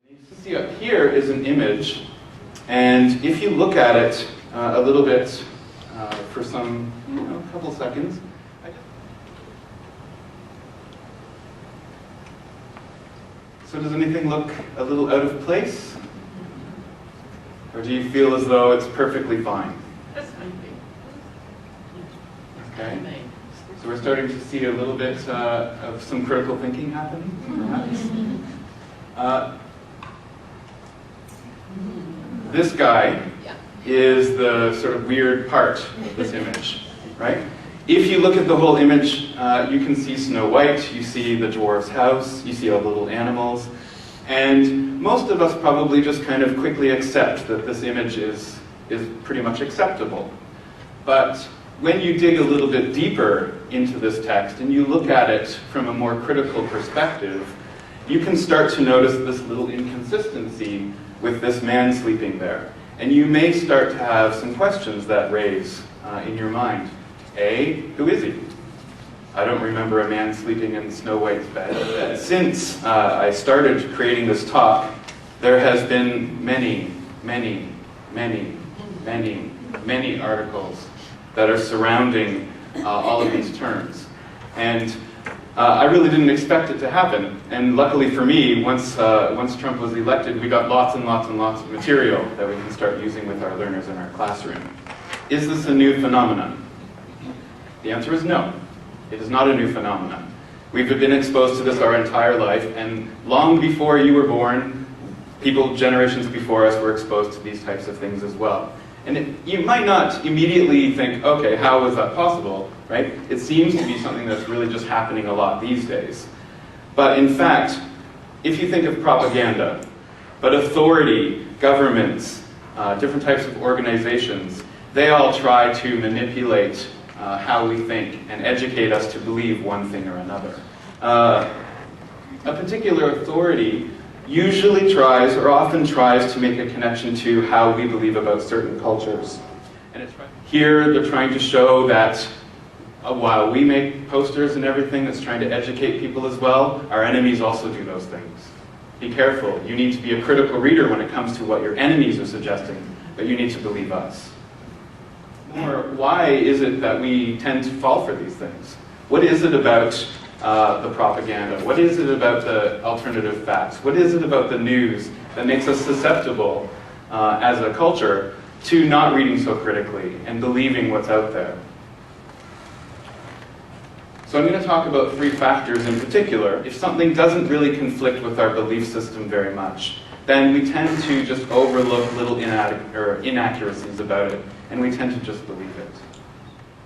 You see up here is an image, and if you look at it a little bit for some, couple seconds, so does anything look a little out of place? Or do you feel as though it's perfectly fine? Okay. So we're starting to see a little bit of some critical thinking happening, perhaps. This guy is the sort of weird part of this image, right? If you look at the whole image, you can see Snow White, you see the dwarf's house, you see all the little animals, and most of us probably just kind of quickly accept that this image is pretty much acceptable. But when you dig a little bit deeper into this text and you look at it from a more critical perspective, you can start to notice this little inconsistency with this man sleeping there. And you may start to have some questions that raise in your mind. A, who is he? I don't remember a man sleeping in Snow White's bed. Since I started creating this talk, there has been many articles that are surrounding all of these terms. And I really didn't expect it to happen. And luckily for me, once Trump was elected, we got lots and lots and lots of material that we can start using with our learners in our classroom. Is this a new phenomenon? The answer is no. It is not a new phenomenon. We've been exposed to this our entire life, and long before you were born, people generations before us were exposed to these types of things as well. And you might not immediately think, okay, how is that possible, right? It seems to be something that's really just happening a lot these days. But in fact, if you think of propaganda, but authority, governments, different types of organizations, they all try to manipulate how we think and educate us to believe one thing or another. A particular authority usually tries, or often tries, to make a connection to how we believe about certain cultures. And here they're trying to show that while we make posters and everything that's trying to educate people as well, our enemies also do those things. Be careful. You need to be a critical reader when it comes to what your enemies are suggesting, but you need to believe us. Or why is it that we tend to fall for these things? What is it about the propaganda? What is it about the alternative facts? What is it about the news that makes us susceptible as a culture to not reading so critically and believing what's out there? So I'm going to talk about 3 factors in particular. If something doesn't really conflict with our belief system very much, then we tend to just overlook little inaccuracies about it, and we tend to just believe it.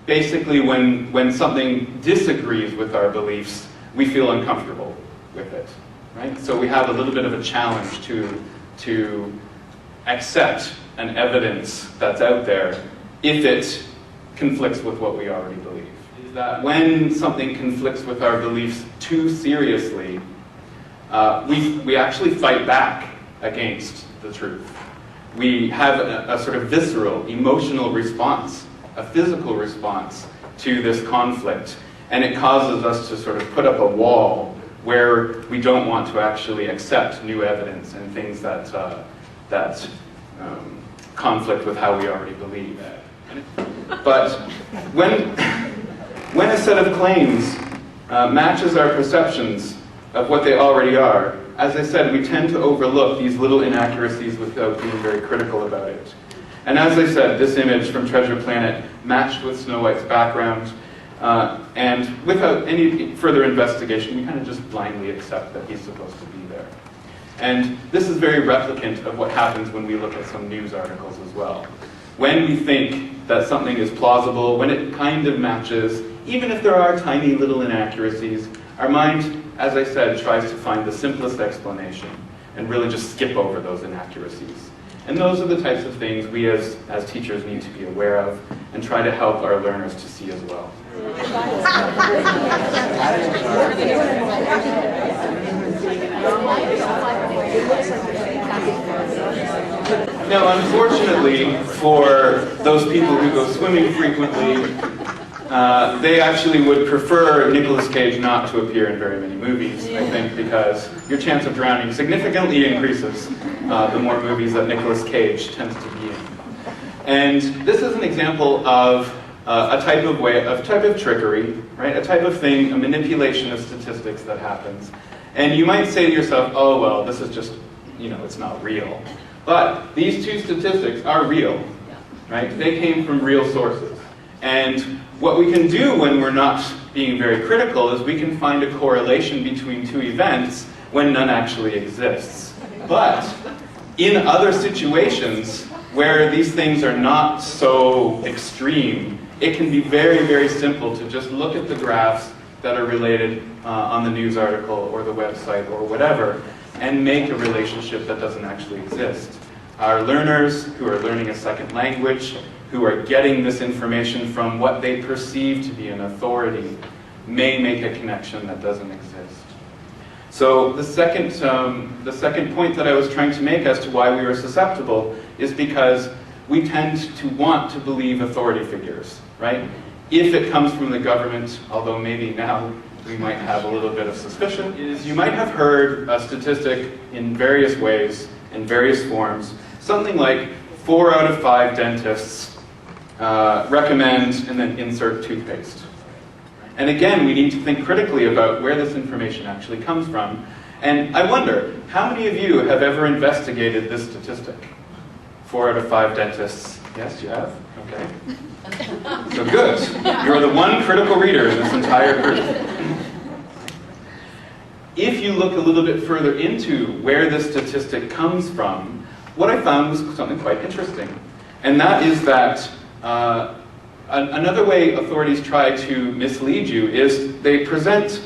Basically, when something disagrees with our beliefs, we feel uncomfortable with it, right? So we have a little bit of a challenge to accept an evidence that's out there if it conflicts with what we already believe. Is that when something conflicts with our beliefs too seriously, we actually fight back against the truth. We have a sort of visceral, emotional response, a physical response to this conflict, and it causes us to sort of put up a wall where we don't want to actually accept new evidence and things that conflict with how we already believe. But when a set of claims matches our perceptions of what they already are, as I said, we tend to overlook these little inaccuracies without being very critical about it. And as I said, this image from Treasure Planet matched with Snow White's background, and without any further investigation, we kind of just blindly accept that he's supposed to be there. And this is very replicant of what happens when we look at some news articles as well. When we think that something is plausible, when it kind of matches, even if there are tiny little inaccuracies, our mind, as I said, tries to find the simplest explanation and really just skip over those inaccuracies. And those are the types of things we as teachers need to be aware of and try to help our learners to see as well. Now, unfortunately, for those people who go swimming frequently, they actually would prefer Nicolas Cage not to appear in very many movies, I think, because your chance of drowning significantly increases the more movies that Nicolas Cage tends to be in. And this is an example of a type of trickery, right? A type of thing, a manipulation of statistics that happens. And you might say to yourself, oh, well, this is just, it's not real. But these two statistics are real, right? They came from real sources. And what we can do when we're not being very critical is we can find a correlation between two events when none actually exists. But in other situations where these things are not so extreme, it can be very, very simple to just look at the graphs that are related on the news article or the website or whatever and make a relationship that doesn't actually exist. Our learners who are learning a second language, who are getting this information from what they perceive to be an authority, may make a connection that doesn't exist. So the second point that I was trying to make as to why we are susceptible is because we tend to want to believe authority figures, right? If it comes from the government, although maybe now we might have a little bit of suspicion, is you might have heard a statistic in various ways, in various forms, something like 4 out of 5 dentists recommend and then insert toothpaste. And again, we need to think critically about where this information actually comes from. And I wonder, how many of you have ever investigated this statistic? 4 out of 5 dentists. Yes, you have? Okay. So good. You're the one critical reader in this entire group. If you look a little bit further into where this statistic comes from, what I found was something quite interesting. And that is that another way authorities try to mislead you is they present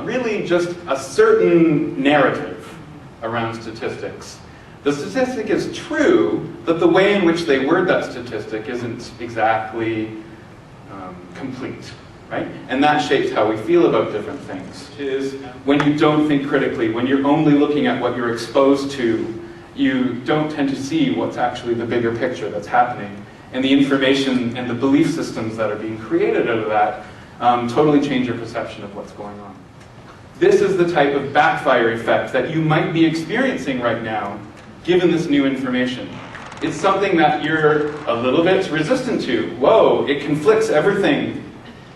really just a certain narrative around statistics. The statistic is true, but the way in which they word that statistic isn't exactly complete, right? And that shapes how we feel about different things. It is when you don't think critically, when you're only looking at what you're exposed to, you don't tend to see what's actually the bigger picture that's happening. And the information and the belief systems that are being created out of that totally change your perception of what's going on. This is the type of backfire effect that you might be experiencing right now, given this new information. It's something that you're a little bit resistant to. Whoa, it conflicts everything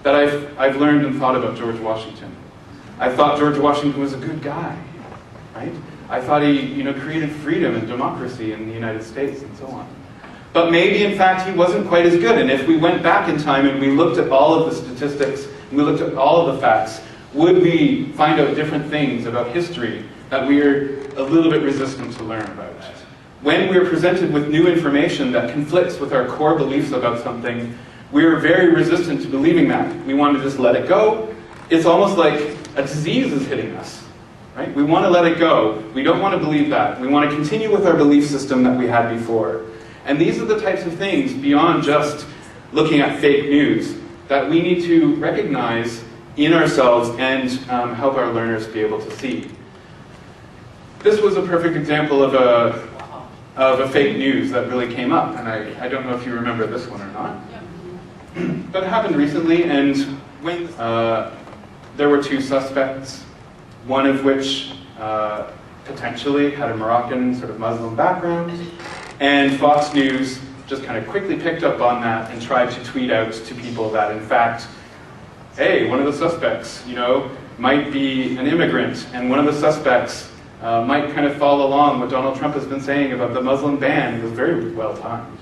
that I've learned and thought about George Washington. I thought George Washington was a good guy, right? I thought he created freedom and democracy in the United States and so on. But maybe, in fact, he wasn't quite as good. And if we went back in time and we looked at all of the statistics, and we looked at all of the facts, would we find out different things about history that we're a little bit resistant to learn about? When we're presented with new information that conflicts with our core beliefs about something, we're very resistant to believing that. We want to just let it go. It's almost like a disease is hitting us, right? We want to let it go. We don't want to believe that. We want to continue with our belief system that we had before. And these are the types of things, beyond just looking at fake news, that we need to recognize in ourselves and help our learners be able to see. This was a perfect example of a fake news that really came up, and I don't know if you remember this one or not. But it happened recently, and when there were 2 suspects, one of which potentially had a Moroccan sort of Muslim background, and Fox News just kind of quickly picked up on that and tried to tweet out to people that, in fact, hey, one of the suspects, might be an immigrant, and one of the suspects might kind of follow along what Donald Trump has been saying about the Muslim ban. It was very well timed.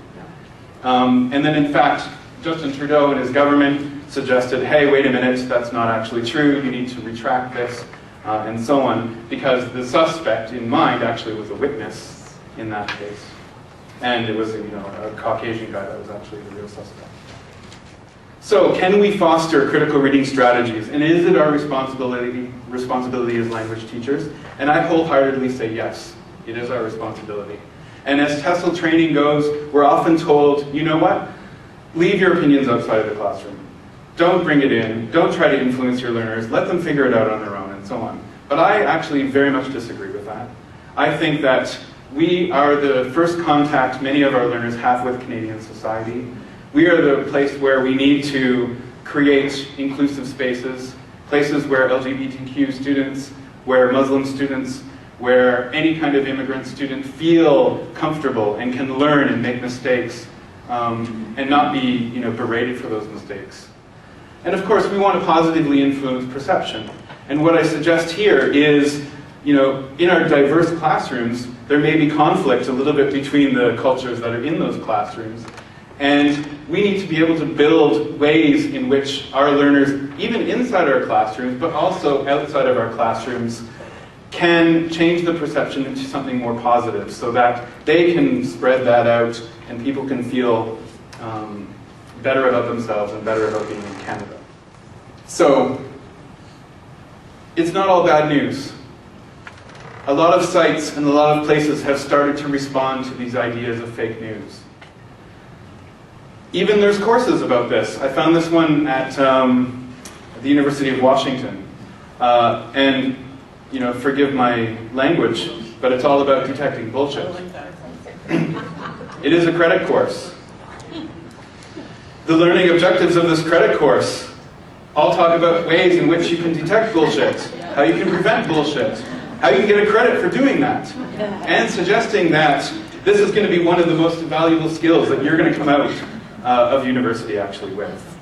And then, in fact, Justin Trudeau and his government suggested, hey, wait a minute, that's not actually true, you need to retract this, and so on, because the suspect in mind actually was a witness in that case. And it was a Caucasian guy that was actually the real suspect. So can we foster critical reading strategies? And is it our responsibility as language teachers? And I wholeheartedly say yes, it is our responsibility. And as TESL training goes, we're often told, you know what? Leave your opinions outside of the classroom. Don't bring it in. Don't try to influence your learners. Let them figure it out on their own, and so on. But I actually very much disagree with that. I think that we are the first contact many of our learners have with Canadian society. We are the place where we need to create inclusive spaces, places where LGBTQ students, where Muslim students, where any kind of immigrant student feel comfortable and can learn and make mistakes and not be berated for those mistakes. And of course, we want to positively influence perception. And what I suggest here is, in our diverse classrooms, there may be conflict a little bit between the cultures that are in those classrooms. And we need to be able to build ways in which our learners, even inside our classrooms, but also outside of our classrooms, can change the perception into something more positive so that they can spread that out and people can feel better about themselves and better about being in Canada. So, it's not all bad news. A lot of sites and a lot of places have started to respond to these ideas of fake news. Even there's courses about this. I found this one at the University of Washington. And forgive my language, but it's all about detecting bullshit. It is a credit course. The learning objectives of this credit course all talk about ways in which you can detect bullshit, how you can prevent bullshit, how you can get a credit for doing that, and suggesting that this is going to be one of the most valuable skills that you're going to come out of university actually with.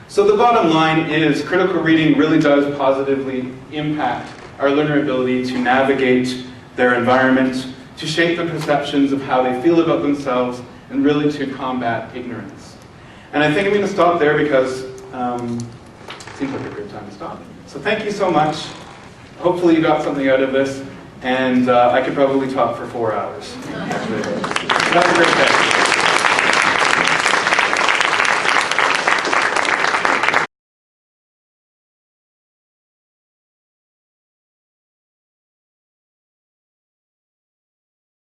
So the bottom line is critical reading really does positively impact our learner ability to navigate their environment, to shape the perceptions of how they feel about themselves, and really to combat ignorance. And I think I'm going to stop there because it seems like a good time to stop. So thank you so much. Hopefully you got something out of this, and I could probably talk for 4 hours. Have a great day.